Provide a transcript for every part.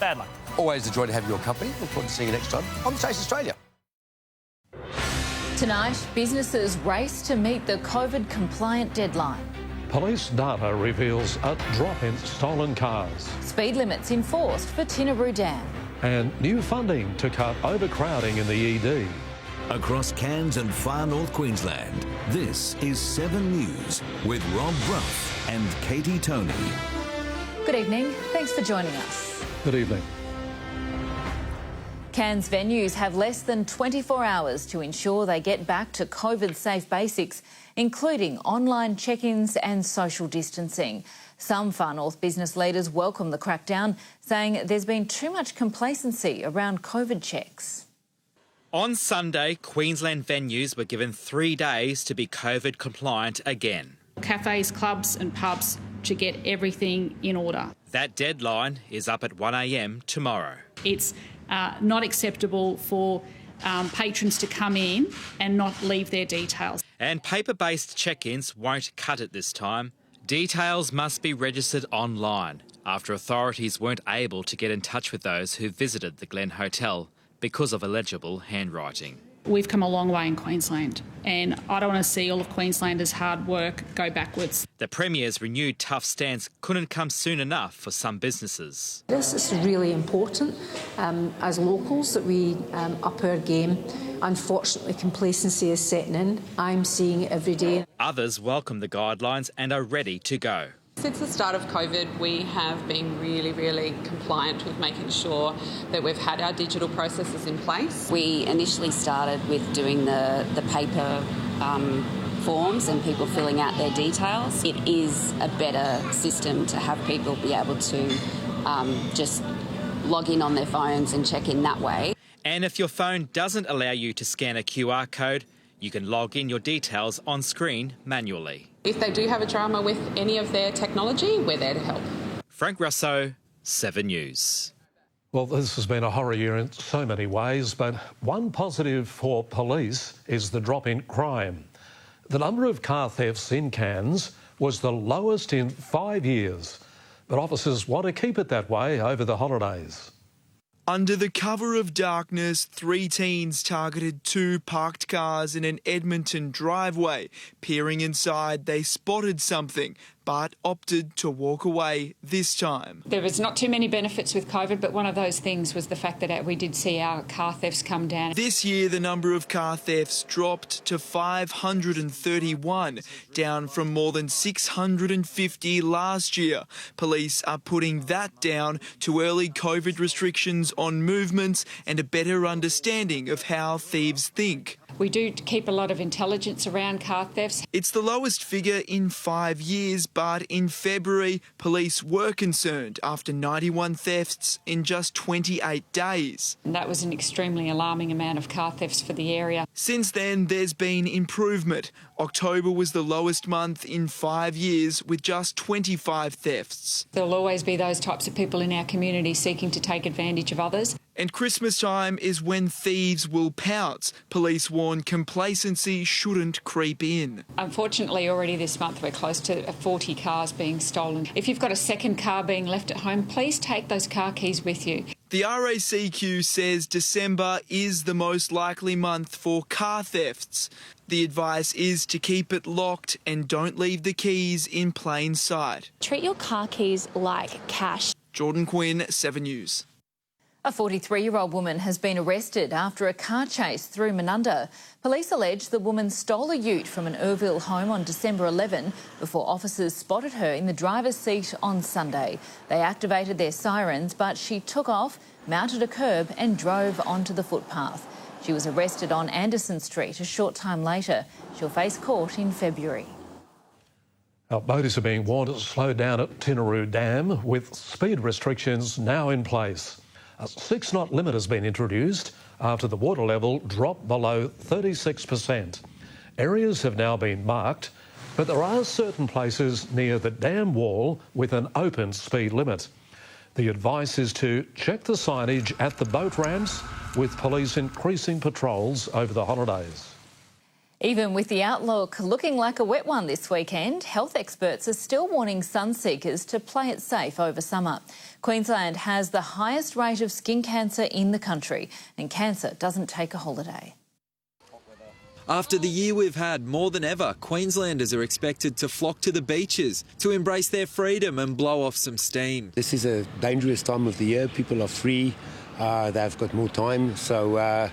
Bad luck. Always a joy to have your company. Look forward to seeing you next time on Chase Australia. Tonight, businesses race to meet the COVID-compliant deadline. Police data reveals a drop in stolen cars. Speed limits enforced for Toney Dam. And new funding to cut overcrowding in the ED. Across Cairns and far north Queensland, this is 7 News with Rob Brough and Katie Toney. Good evening. Thanks for joining us. Good evening. Cairns venues have less than 24 hours to ensure they get back to COVID-safe basics, including online check-ins and social distancing. Some Far North business leaders welcome the crackdown, saying there's been too much complacency around COVID checks. On Sunday, Queensland venues were given 3 days to be COVID compliant again. Cafes, clubs and pubs to get everything in order. That deadline is up at 1 a.m. tomorrow. It's not acceptable for patrons to come in and not leave their details. And paper-based check-ins won't cut it this time. Details must be registered online after authorities weren't able to get in touch with those who visited the Glen Hotel because of illegible handwriting. We've come a long way in Queensland, and I don't want to see all of Queenslanders' hard work go backwards. The Premier's renewed tough stance couldn't come soon enough for some businesses. This is really important as locals that we up our game. Unfortunately, complacency is setting in. I'm seeing it every day. Others welcome the guidelines and are ready to go. Since the start of COVID, we have been really compliant with making sure that we've had our digital processes in place. We initially started with doing the paper forms and people filling out their details. It is a better system to have people be able to just log in on their phones and check in that way. And if your phone doesn't allow you to scan a QR code, you can log in your details on screen manually. If they do have a drama with any of their technology, we're there to help. Frank Russo, 7 News. Well, this has been a horror year in so many ways, but one positive for police is the drop in crime. The number of car thefts in Cairns was the lowest in 5 years, but officers want to keep it that way over the holidays. Under the cover of darkness, 3 teens targeted 2 parked cars in an Edmonton driveway. Peering inside, they spotted something, but opted to walk away this time. There was not too many benefits with COVID, but one of those things was the fact that we did see our car thefts come down. This year, the number of car thefts dropped to 531, down from more than 650 last year. Police are putting that down to early COVID restrictions on movements and a better understanding of how thieves think. We do keep a lot of intelligence around car thefts. It's the lowest figure in 5 years, but in February, police were concerned after 91 thefts in just 28 days. And that was an extremely alarming amount of car thefts for the area. Since then, there's been improvement. October was the lowest month in 5 years with just 25 thefts. There'll always be those types of people in our community seeking to take advantage of others. And Christmas time is when thieves will pounce. Police warn complacency shouldn't creep in. Unfortunately, already this month we're close to 40 cars being stolen. If you've got a second car being left at home, please take those car keys with you. The RACQ says December is the most likely month for car thefts. The advice is to keep it locked and don't leave the keys in plain sight. Treat your car keys like cash. Jordan Quinn, 7 News. A 43-year-old woman has been arrested after a car chase through Menunda. Police allege the woman stole a ute from an Urville home on December 11 before officers spotted her in the driver's seat on Sunday. They activated their sirens, but she took off, mounted a curb and drove onto the footpath. She was arrested on Anderson Street a short time later. She'll face court in February. Motorists are being warned to slow down at Toney Dam with speed restrictions now in place. A 6-knot limit has been introduced after the water level dropped below 36%. Areas have now been marked, but there are certain places near the dam wall with an open speed limit. The advice is to check the signage at the boat ramps, with police increasing patrols over the holidays. Even with the outlook looking like a wet one this weekend, health experts are still warning sun seekers to play it safe over summer. Queensland has the highest rate of skin cancer in the country, and cancer doesn't take a holiday. After the year we've had, more than ever, Queenslanders are expected to flock to the beaches to embrace their freedom and blow off some steam. This is a dangerous time of the year. People are free, they've got more time, so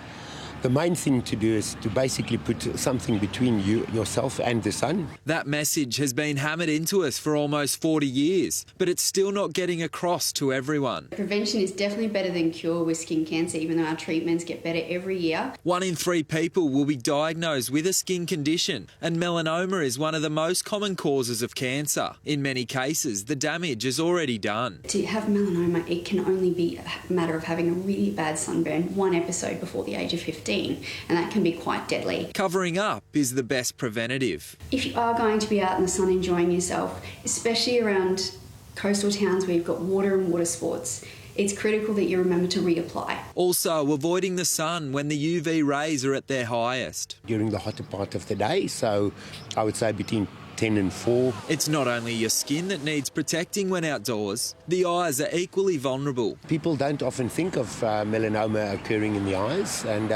the main thing to do is to basically put something between yourself and the sun. That message has been hammered into us for almost 40 years, but it's still not getting across to everyone. Prevention is definitely better than cure with skin cancer, even though our treatments get better every year. 1 in 3 people will be diagnosed with a skin condition, and melanoma is one of the most common causes of cancer. In many cases, the damage is already done. To have melanoma, it can only be a matter of having a really bad sunburn, 1 episode before the age of 15. And that can be quite deadly. Covering up is the best preventative. If you are going to be out in the sun enjoying yourself, especially around coastal towns where you've got water and water sports, it's critical that you remember to reapply. Also, avoiding the sun when the UV rays are at their highest. During the hotter part of the day, so I would say between 10 and 4. It's not only your skin that needs protecting when outdoors. The eyes are equally vulnerable. People don't often think of melanoma occurring in the eyes, and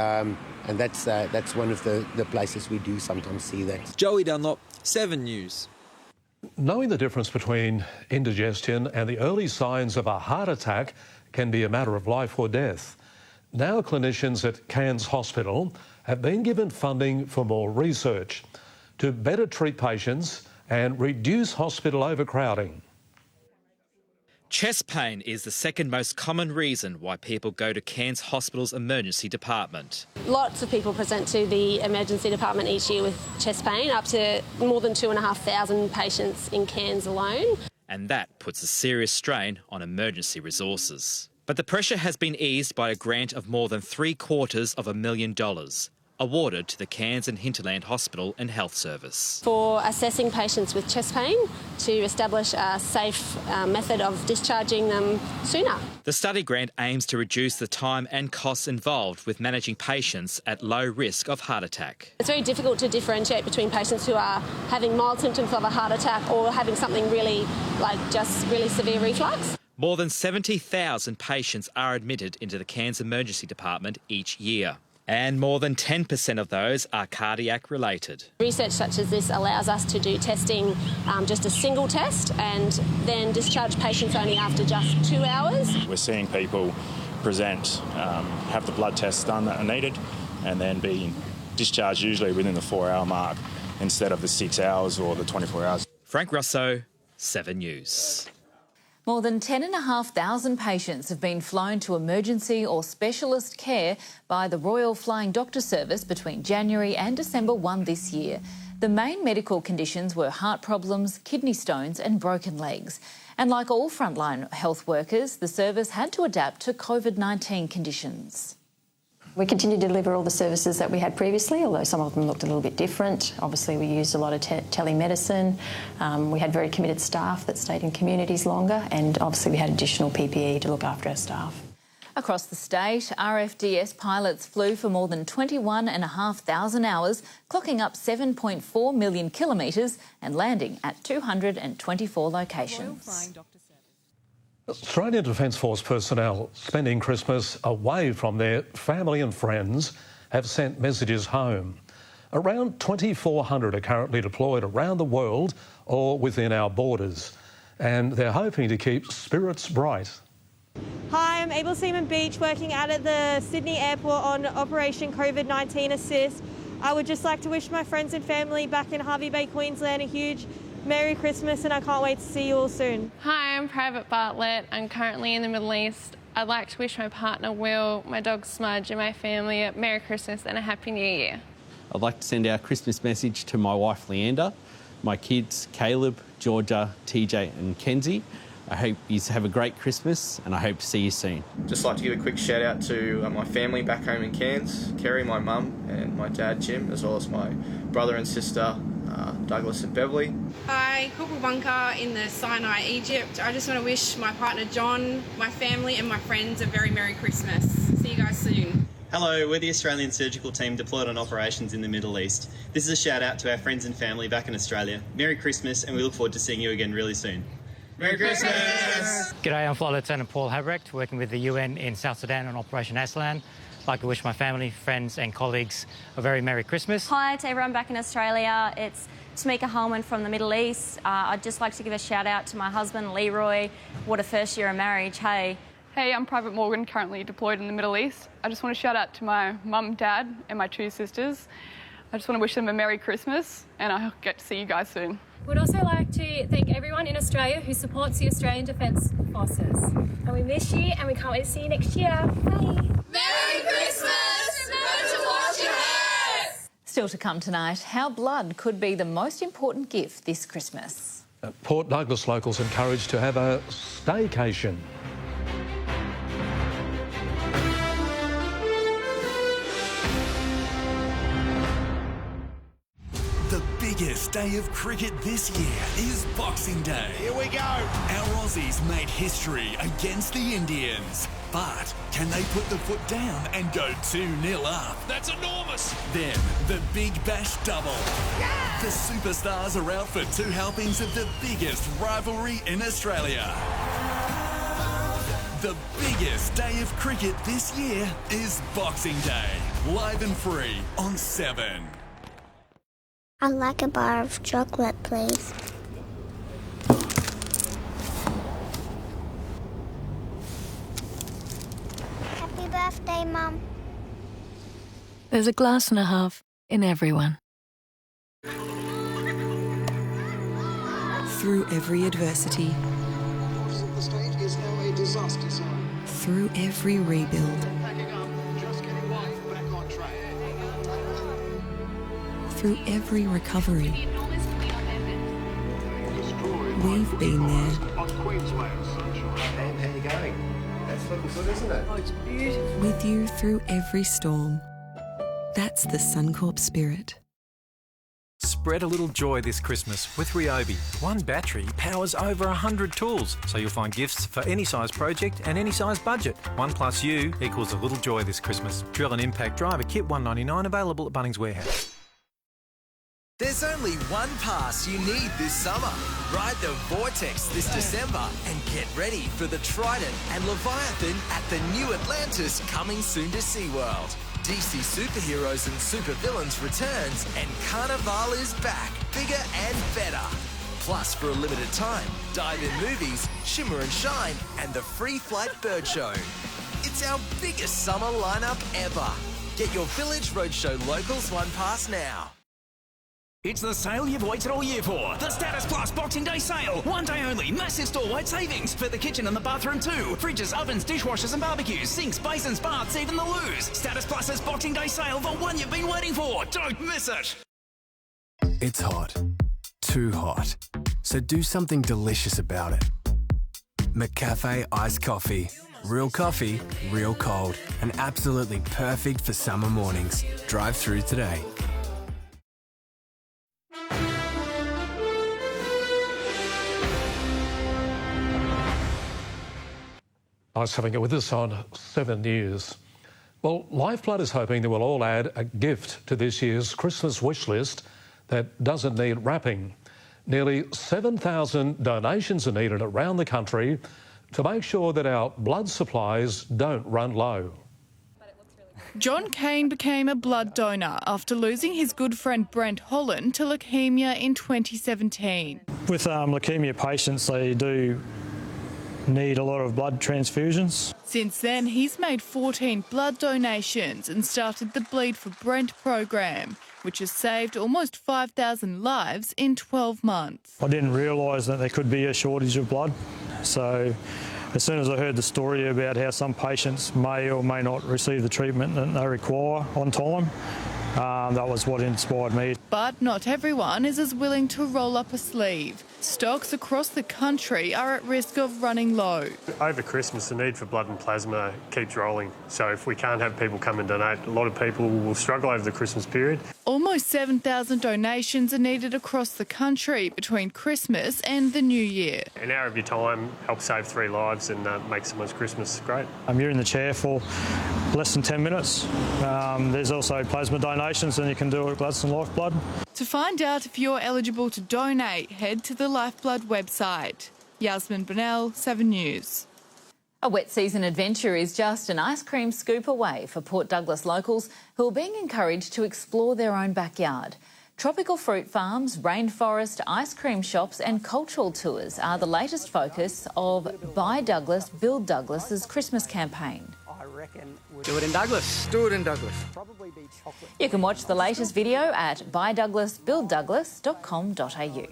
that's one of the places we do sometimes see that. Joey Dunlop, 7 News. Knowing the difference between indigestion and the early signs of a heart attack can be a matter of life or death. Now clinicians at Cairns Hospital have been given funding for more research to better treat patients and reduce hospital overcrowding. Chest pain is the second most common reason why people go to Cairns Hospital's emergency department. Lots of people present to the emergency department each year with chest pain, up to more than 2,500 patients in Cairns alone. And that puts a serious strain on emergency resources. But the pressure has been eased by a grant of more than $750,000. Awarded to the Cairns and Hinterland Hospital and Health Service. For assessing patients with chest pain to establish a safe method of discharging them sooner. The study grant aims to reduce the time and costs involved with managing patients at low risk of heart attack. It's very difficult to differentiate between patients who are having mild symptoms of a heart attack or having something really, just really severe reflux. More than 70,000 patients are admitted into the Cairns Emergency Department each year. And more than 10% of those are cardiac related. Research such as this allows us to do testing, just a single test, and then discharge patients only after just 2 hours. We're seeing people present, have the blood tests done that are needed, and then be discharged usually within the 4-hour mark instead of the 6 hours or the 24 hours. Frank Russo, 7 News. More than 10,500 patients have been flown to emergency or specialist care by the Royal Flying Doctor Service between January and December 1 this year. The main medical conditions were heart problems, kidney stones and broken legs. And like all frontline health workers, the service had to adapt to COVID-19 conditions. We continue to deliver all the services that we had previously, although some of them looked a little bit different. Obviously, we used a lot of telemedicine. We had very committed staff that stayed in communities longer, and obviously we had additional PPE to look after our staff. Across the state, RFDS pilots flew for more than 21,500 hours, clocking up 7.4 million kilometres and landing at 224 locations. Australian Defence Force personnel spending Christmas away from their family and friends have sent messages home. Around 2,400 are currently deployed around the world or within our borders, and they're hoping to keep spirits bright. Hi, I'm Able Seaman Beach, working out at the Sydney Airport on Operation COVID-19 Assist. I would just like to wish my friends and family back in Hervey Bay, Queensland a huge Merry Christmas, and I can't wait to see you all soon. Hi, I'm Private Bartlett. I'm currently in the Middle East. I'd like to wish my partner Will, my dog Smudge and my family a Merry Christmas and a Happy New Year. I'd like to send our Christmas message to my wife Leander, my kids Caleb, Georgia, TJ and Kenzie. I hope you have a great Christmas and I hope to see you soon. Just like to give a quick shout out to my family back home in Cairns, Kerry, my mum and my dad Jim, as well as my brother and sister Douglas and Beverly. Hi, Corporal Bunker in the Sinai, Egypt. I just want to wish my partner John, my family and my friends a very Merry Christmas. See you guys soon. Hello, we're the Australian surgical team deployed on operations in the Middle East. This is a shout out to our friends and family back in Australia. Merry Christmas, and we look forward to seeing you again really soon. Merry Christmas! G'day, I'm Flight Lieutenant Paul Habrecht, working with the UN in South Sudan on Operation Aslan. I'd like to wish my family, friends and colleagues a very Merry Christmas. Hi to everyone back in Australia. It's Tamika Holman from the Middle East. I'd just like to give a shout out to my husband, Leroy. What a first year of marriage, hey. Hey, I'm Private Morgan, currently deployed in the Middle East. I just want to shout out to my mum, dad and my 2 sisters. I just want to wish them a Merry Christmas, and I hope get to see you guys soon. We'd also like to thank everyone in Australia who supports the Australian Defence Forces. And we miss you, and we can't wait to see you next year. Bye! Merry Christmas! Remember to wash your hands! Still to come tonight, how blood could be the most important gift this Christmas. Port Douglas locals encouraged to have a staycation. The biggest day of cricket this year is Boxing Day. Here we go. Our Aussies made history against the Indians. But can they put the foot down and go 2-0 up? That's enormous. Then, the Big Bash double. Yeah! The superstars are out for 2 helpings of the biggest rivalry in Australia. The biggest day of cricket this year is Boxing Day. Live and free on 7. I'd like a bar of chocolate, please. Happy birthday, Mum. There's a glass and a half in everyone. Through every adversity. The state is now a disaster zone. Through every rebuild. Packing up, just getting life back on track. Through every recovery. We've been there. On Queensland sunshine. How you going? That's looking good, isn't it? Oh, it's beautiful. With you through every storm. That's the Suncorp spirit. Spread a little joy this Christmas with Ryobi. One battery powers over 100 tools, so you'll find gifts for any size project and any size budget. 1 + U equals a little joy this Christmas. Drill and Impact Driver Kit $1.99, available at Bunnings Warehouse. There's only one pass you need this summer. Ride the Vortex this December and get ready for the Trident and Leviathan at the new Atlantis coming soon to SeaWorld. DC Superheroes and Supervillains returns and Carnival is back, bigger and better. Plus, for a limited time, Dive-In Movies, Shimmer and Shine and the Free Flight Bird Show. It's our biggest summer lineup ever. Get your Village Roadshow Locals One Pass now. It's the sale you've waited all year for. The Status Plus Boxing Day sale. 1 day only. Massive store-wide savings. For the kitchen and the bathroom too. Fridges, ovens, dishwashers and barbecues. Sinks, basins, baths, even the loos. Status Plus's Boxing Day sale. The one you've been waiting for. Don't miss it. It's hot. Too hot. So do something delicious about it. McCafe Iced Coffee. Real coffee, real cold. And absolutely perfect for summer mornings. Drive through today. Nice having it with us on 7 News. Well, Lifeblood is hoping that we'll all add a gift to this year's Christmas wish list that doesn't need wrapping. Nearly 7,000 donations are needed around the country to make sure that our blood supplies don't run low. John Kane became a blood donor after losing his good friend Brent Holland to leukaemia in 2017. With leukaemia patients, they do need a lot of blood transfusions. Since then, he's made 14 blood donations and started the Bleed for Brent program, which has saved almost 5,000 lives in 12 months. I didn't realise that there could be a shortage of blood, so as soon as I heard the story about how some patients may or may not receive the treatment that they require on time, that was what inspired me. But not everyone is as willing to roll up a sleeve. Stocks across the country are at risk of running low. Over Christmas, the need for blood and plasma keeps rolling. So if we can't have people come and donate, a lot of people will struggle over the Christmas period. Almost 7,000 donations are needed across the country between Christmas and the New Year. An hour of your time helps save 3 lives and make someone's Christmas great. You're in the chair for less than 10 minutes. There's also plasma donations, and you can do it with Gladstone Lifeblood. To find out if you're eligible to donate, head to the Lifeblood website. Yasmin Bonnell, 7 News. A wet season adventure is just an ice cream scoop away for Port Douglas locals who are being encouraged to explore their own backyard. Tropical fruit farms, rainforest, ice cream shops and cultural tours are the latest focus of Buy Douglas, Build Douglas's Christmas campaign. Do it in Douglas. Do it in Douglas. You can watch the latest video at buydouglasbuilddouglas.com.au.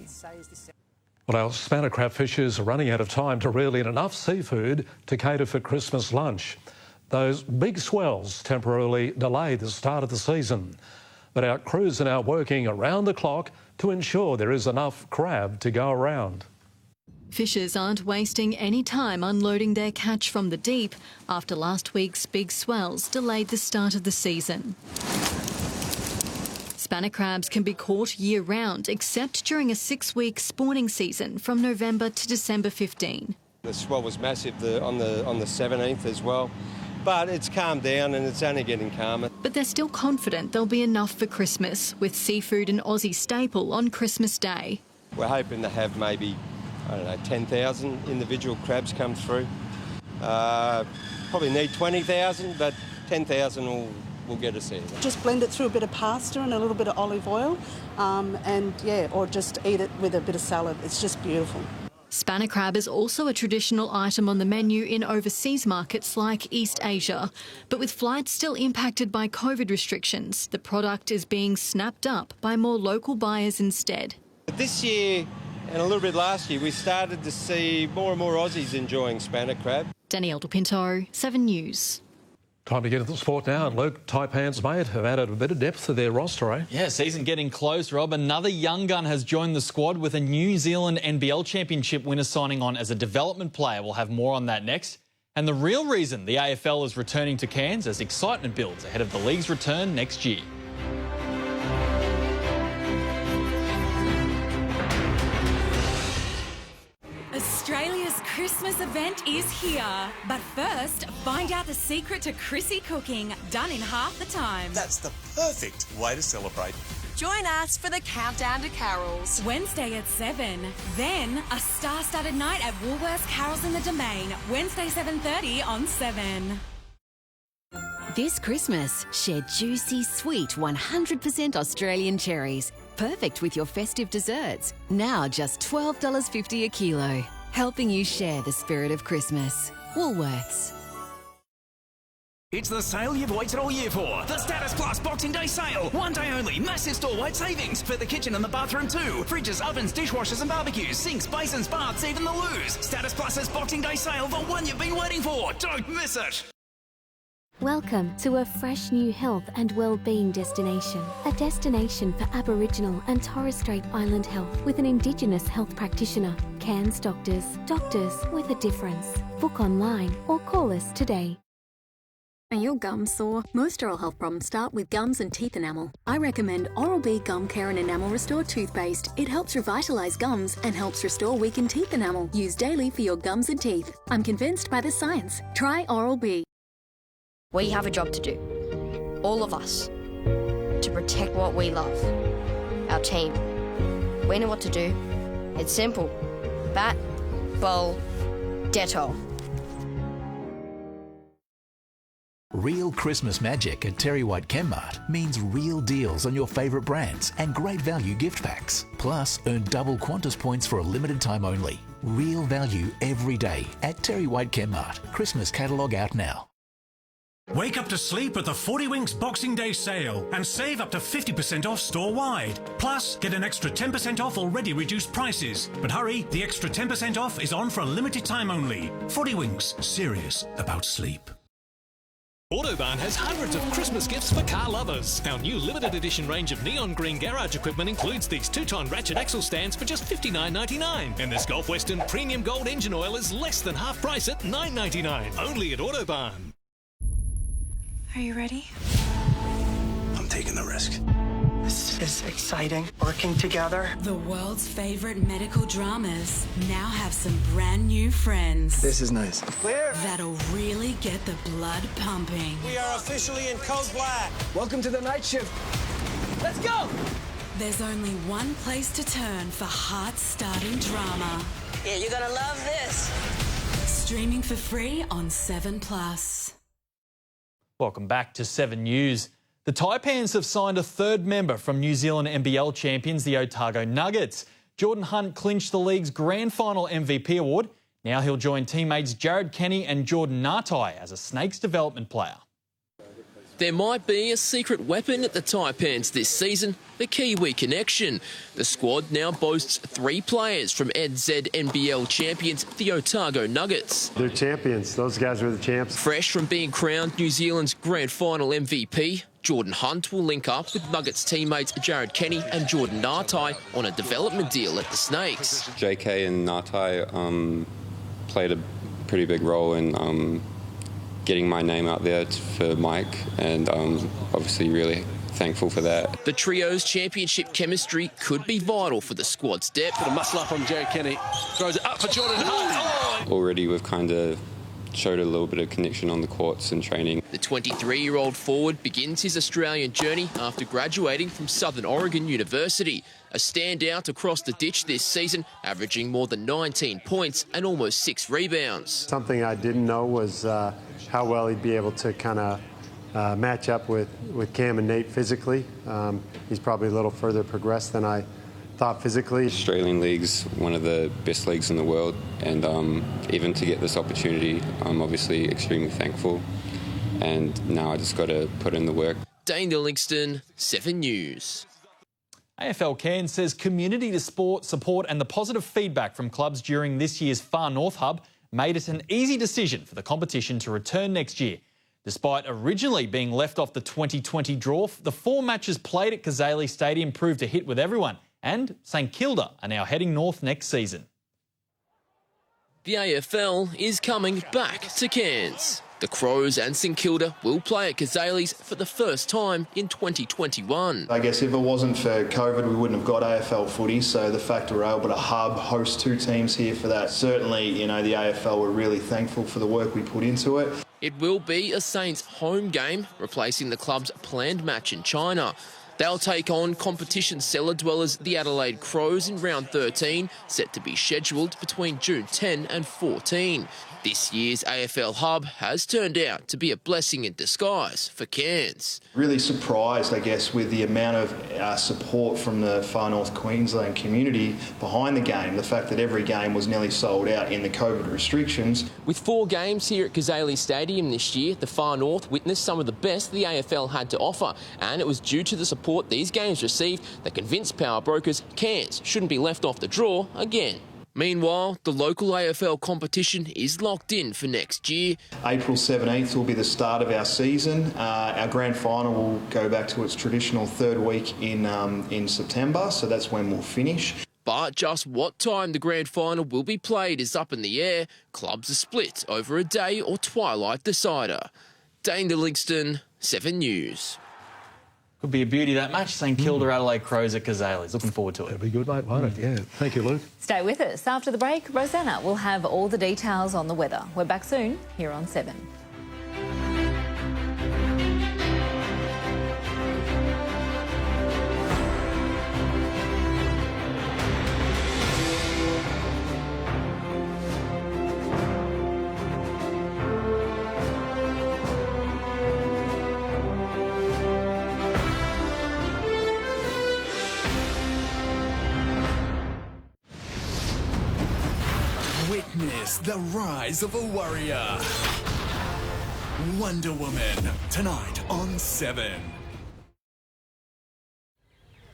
Well, our spanner crab fishers are running out of time to reel in enough seafood to cater for Christmas lunch. Those big swells temporarily delayed the start of the season. But our crews are now working around the clock to ensure there is enough crab to go around. Fishers aren't wasting any time unloading their catch from the deep after last week's big swells delayed the start of the season. Spanner crabs can be caught year-round, except during a 6-week spawning season from November to December 15. The swell was massive on the 17th as well, but it's calmed down and it's only getting calmer. But they're still confident there'll be enough for Christmas, with seafood an Aussie staple on Christmas Day. We're hoping to have maybe, 10,000 individual crabs come through. Probably need 20,000, but 10,000 will get us there. Just blend it through a bit of pasta and a little bit of olive oil, or just eat it with a bit of salad. It's just beautiful. Spanner crab is also a traditional item on the menu in overseas markets like East Asia. But with flights still impacted by COVID restrictions, the product is being snapped up by more local buyers instead. This year and a little bit last year, we started to see more and more Aussies enjoying spanner crab. Danielle Pinto, 7 News. Time to get into the sport now. And Luke, Taipan's mate have added a bit of depth to their roster, eh? Yeah, season getting close, Rob. Another young gun has joined the squad with a New Zealand NBL Championship winner signing on as a development player. We'll have more on that next. And the real reason the AFL is returning to Cairns as excitement builds ahead of the league's return next year. Australia's Christmas event is here. But first, find out the secret to Chrissy cooking, done in half the time. That's the perfect way to celebrate. Join us for the Countdown to Carols. Wednesday at 7. Then, a star-studded night at Woolworths Carols in the Domain. Wednesday 7:30 on 7. This Christmas, share juicy, sweet, 100% Australian cherries. Perfect with your festive desserts. Now just $12.50 a kilo. Helping you share the spirit of Christmas. Woolworths. It's the sale you've waited all year for. The Status Plus Boxing Day sale. 1 day only. Massive store-wide savings for the kitchen and the bathroom too. Fridges, ovens, dishwashers and barbecues. Sinks, basins, baths, even the loos. Status Plus's Boxing Day sale. The one you've been waiting for. Don't miss it. Welcome to a fresh new health and wellbeing destination. A destination for Aboriginal and Torres Strait Island health with an Indigenous health practitioner. Cairns Doctors. Doctors with a difference. Book online or call us today. Are your gums sore? Most oral health problems start with gums and teeth enamel. I recommend Oral-B Gum Care and Enamel Restore toothpaste. It helps revitalise gums and helps restore weakened teeth enamel. Use daily for your gums and teeth. I'm convinced by the science. Try Oral-B. We have a job to do, all of us, to protect what we love, our team. We know what to do. It's simple. Bat, ball, Dettol. Real Christmas magic at Terry White Chemmart means real deals on your favourite brands and great value gift packs. Plus, earn double Qantas points for a limited time only. Real value every day at Terry White Chemmart. Christmas catalogue out now. Wake up to sleep at the 40 Winks Boxing Day sale and save up to 50% off store-wide. Plus, get an extra 10% off already reduced prices. But hurry, the extra 10% off is on for a limited time only. 40 Winks, serious about sleep. Autobarn has hundreds of Christmas gifts for car lovers. Our new limited edition range of neon green garage equipment includes these 2-ton ratchet axle stands for just $59.99. And this Gulf Western Premium Gold engine oil is less than half price at $9.99. Only at Autobarn. Are you ready? I'm taking the risk. This is exciting, working together. The world's favorite medical dramas now have some brand new friends. This is nice. Clear. That'll really get the blood pumping. We are officially in code black. Welcome to the night shift. Let's go! There's only one place to turn for heart-starting drama. Yeah, you're gonna love this. Streaming for free on 7+. Welcome back to 7 News. The Taipans have signed a third member from New Zealand NBL champions, the Otago Nuggets. Jordan Hunt clinched the league's grand final MVP award. Now he'll join teammates Jared Kenny and Jordan Ngatai as a Snakes development player. There might be a secret weapon at the Taipans this season, the Kiwi connection. The squad now boasts 3 players from NZ NBL champions, the Otago Nuggets. They're champions. Those guys were the champs. Fresh from being crowned New Zealand's grand final MVP, Jordan Hunt will link up with Nuggets teammates Jared Kenny and Jordan Ngatai on a development deal at the Snakes. JK and Ngatai played a pretty big role in getting my name out there for Mike, and obviously really thankful for that. The trio's championship chemistry could be vital for the squad's depth. Put a muscle up on Jared Kenny. Throws it up for Jordan Hunt. Already we've kind of showed a little bit of connection on the courts and training. The 23-year-old forward begins his Australian journey after graduating from Southern Oregon University. A standout across the ditch this season, averaging more than 19 points and almost 6 rebounds. Something I didn't know was how well he'd be able to kind of match up with Cam and Nate physically. He's probably a little further progressed than I thought physically. Australian League's one of the best leagues in the world, and even to get this opportunity, I'm obviously extremely thankful. And now I just got to put in the work. Dane Livingston, 7 News. AFL Cairns says community support and the positive feedback from clubs during this year's Far North Hub made it an easy decision for the competition to return next year. Despite originally being left off the 2020 draw, the 4 matches played at Cazaly Stadium proved a hit with everyone, and St Kilda are now heading north next season. The AFL is coming back to Cairns. The Crows and St Kilda will play at Cazaly's for the first time in 2021. I guess if it wasn't for COVID, we wouldn't have got AFL footy, so the fact we're able to host 2 teams here for that, certainly, you know, the AFL were really thankful for the work we put into it. It will be a Saints home game, replacing the club's planned match in China. They'll take on competition cellar dwellers the Adelaide Crows in round 13, set to be scheduled between June 10 and 14. This year's AFL Hub has turned out to be a blessing in disguise for Cairns. Really surprised, I guess, with the amount of support from the Far North Queensland community behind the game. The fact that every game was nearly sold out in the COVID restrictions. With 4 games here at Cazaly Stadium this year, the Far North witnessed some of the best the AFL had to offer, and it was due to the support these games received that convinced power brokers Cairns shouldn't be left off the draw again. Meanwhile, the local AFL competition is locked in for next year. April 17th will be the start of our season. Our grand final will go back to its traditional 3rd week in September, so that's when we'll finish. But just what time the grand final will be played is up in the air. Clubs are split over a day or twilight decider. Dane Livingston, 7 News. Could be a beauty, that match. St Kilda Adelaide Crows at Cazaly's. Looking forward to it. It'll be good, mate, won't it? Yeah. Thank you, Luke. Stay with us. After the break, Rosanna will have all the details on the weather. We're back soon here on 7. Witness the rise of a warrior. Wonder Woman, tonight on 7.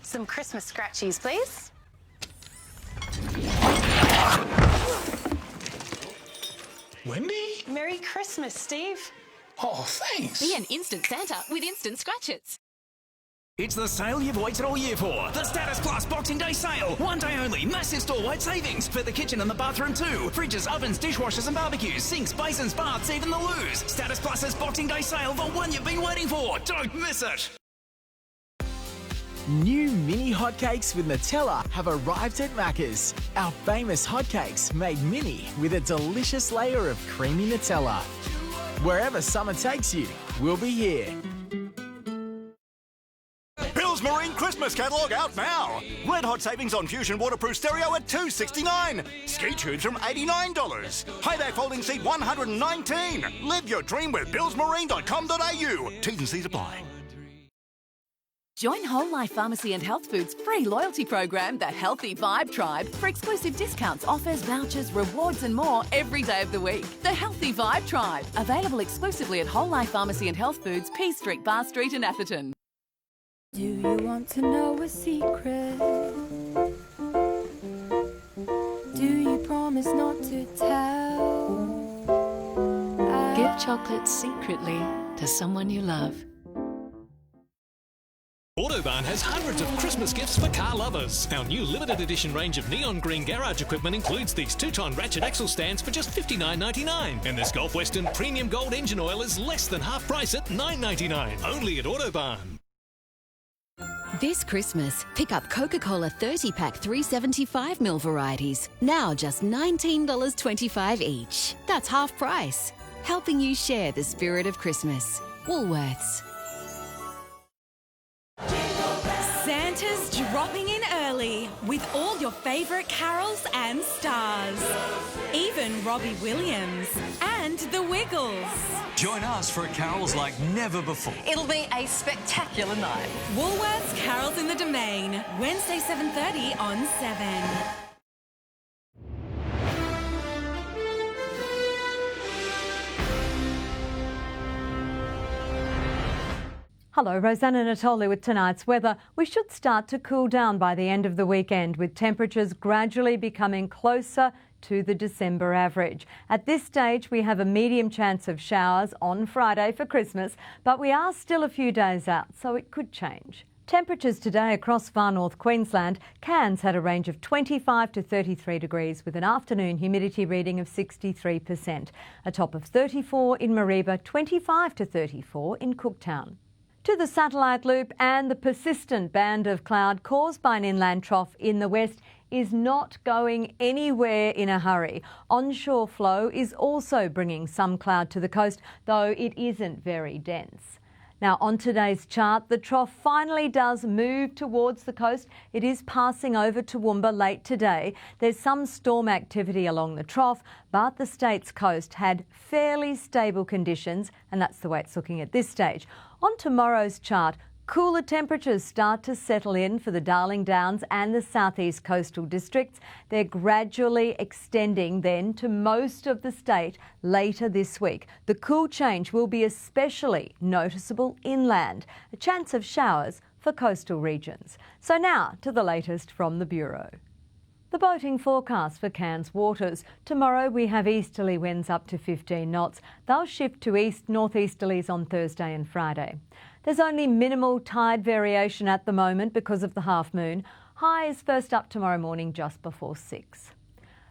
Some Christmas scratchies, please. Wendy? Merry Christmas, Steve. Oh, thanks. Be an instant Santa with instant scratchets. It's the sale you've waited all year for. The Status Plus Boxing Day sale. 1 day only. Massive store-wide savings for the kitchen and the bathroom too. Fridges, ovens, dishwashers and barbecues. Sinks, basins, baths, even the loos. Status Plus's Boxing Day sale. The one you've been waiting for. Don't miss it. New mini hotcakes with Nutella have arrived at Macca's. Our famous hotcakes made mini with a delicious layer of creamy Nutella. Wherever summer takes you, we'll be here. Bill's Marine Christmas catalogue out now. Red hot savings on Fusion waterproof stereo at $269. Ski tubes from $89. Hayback folding seat $119. Live your dream with billsmarine.com.au. T's and C's apply. Join Whole Life Pharmacy and Health Food's free loyalty program, the Healthy Vibe Tribe, for exclusive discounts, offers, vouchers, rewards and more every day of the week. The Healthy Vibe Tribe, available exclusively at Whole Life Pharmacy and Health Foods, P Street, Bar Street and Atherton. Do you want to know a secret? Do you promise not to tell? Give chocolates secretly to someone you love. Autobahn has hundreds of Christmas gifts for car lovers. Our new limited edition range of neon green garage equipment includes these 2-ton ratchet axle stands for just $59.99. And this Gulf Western Premium Gold engine oil is less than half price at $9.99. Only at Autobahn. This Christmas, pick up Coca-Cola 30-pack 375ml varieties. Now just $19.25 each. That's half price. Helping you share the spirit of Christmas. Woolworths. Santa's dropping in early with all your favourite carols and stars. Even Robbie Williams and the Wiggles. Join us for carols like never before. It'll be a spectacular night. Woolworths Carols in the Domain, Wednesday 7:30 on 7. Hello, Rosanna Natoli with tonight's weather. We should start to cool down by the end of the weekend, with temperatures gradually becoming closer to the December average. At this stage, we have a medium chance of showers on Friday for Christmas, but we are still a few days out, so it could change. Temperatures today across far north Queensland. Cairns had a range of 25 to 33 degrees with an afternoon humidity reading of 63%. A top of 34 in Mareeba, 25 to 34 in Cooktown. To the satellite loop, and the persistent band of cloud caused by an inland trough in the west is not going anywhere in a hurry. Onshore flow is also bringing some cloud to the coast, though it isn't very dense. Now, on today's chart, the trough finally does move towards the coast. It is passing over Toowoomba late today. There's some storm activity along the trough, but the state's coast had fairly stable conditions, and that's the way it's looking at this stage. On tomorrow's chart, cooler temperatures start to settle in for the Darling Downs and the southeast coastal districts. They're gradually extending then to most of the state later this week. The cool change will be especially noticeable inland, a chance of showers for coastal regions. So now to the latest from the Bureau. The boating forecast for Cairns waters. Tomorrow we have easterly winds up to 15 knots. They'll shift to east-northeasterlies on Thursday and Friday. There's only minimal tide variation at the moment because of the half moon. High is first up tomorrow morning just before 6.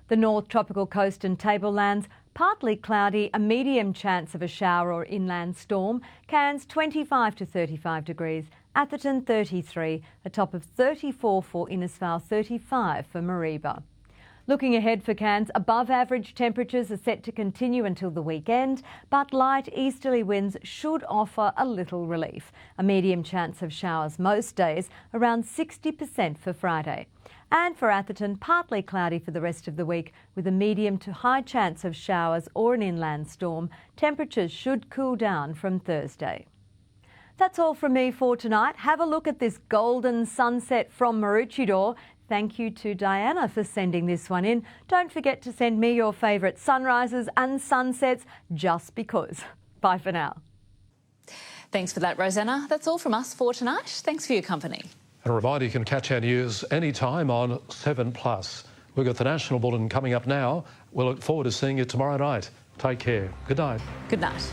The North Tropical Coast and tablelands, partly cloudy, a medium chance of a shower or inland storm. Cairns 25 to 35 degrees. Atherton 33, a top of 34 for Innisfail, 35 for Mareeba. Looking ahead for Cairns, above average temperatures are set to continue until the weekend, but light easterly winds should offer a little relief. A medium chance of showers most days, around 60% for Friday. And for Atherton, partly cloudy for the rest of the week, with a medium to high chance of showers or an inland storm. Temperatures should cool down from Thursday. That's all from me for tonight. Have a look at this golden sunset from Maroochydore. Thank you to Diana for sending this one in. Don't forget to send me your favourite sunrises and sunsets just because. Bye for now. Thanks for that, Rosanna. That's all from us for tonight. Thanks for your company. And a reminder, you can catch our news anytime on 7+. We've got the National Bulletin coming up now. We look forward to seeing you tomorrow night. Take care. Good night. Good night.